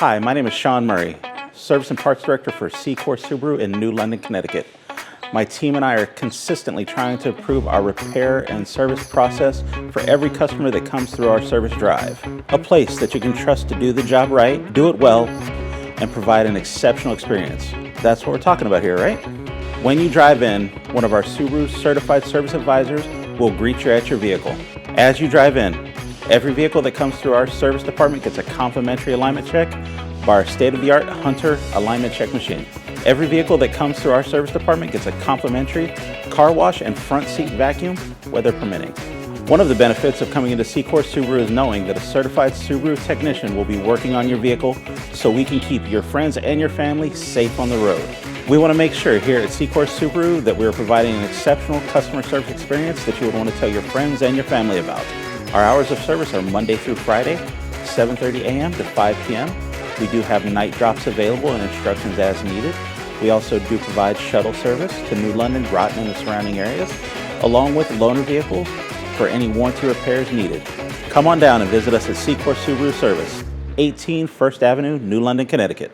Hi, my name is Sean Murray, Service and Parts Director for Secor Subaru in New London, Connecticut. My team and I are consistently trying to improve our repair and service process for every customer that comes through our service drive. A place that you can trust to do the job right, do it well, and provide an exceptional experience. That's what we're talking about here, right? When you drive in, one of our Subaru Certified Service Advisors will greet you at your vehicle. As you drive in, every vehicle that comes through our service department gets a complimentary alignment check by our state-of-the-art Hunter alignment check machine. Every vehicle that comes through our service department gets a complimentary car wash and front seat vacuum, weather permitting. One of the benefits of coming into Secor Subaru is knowing that a certified Subaru technician will be working on your vehicle so we can keep your friends and your family safe on the road. We want to make sure here at Secor Subaru that we are providing an exceptional customer service experience that you would want to tell your friends and your family about. Our hours of service are Monday through Friday, 7:30 a.m. to 5 p.m. We do have night drops available and instructions as needed. We also do provide shuttle service to New London, Groton, and the surrounding areas, along with loaner vehicles for any warranty repairs needed. Come on down and visit us at Secor Subaru Service, 18 First Avenue, New London, Connecticut.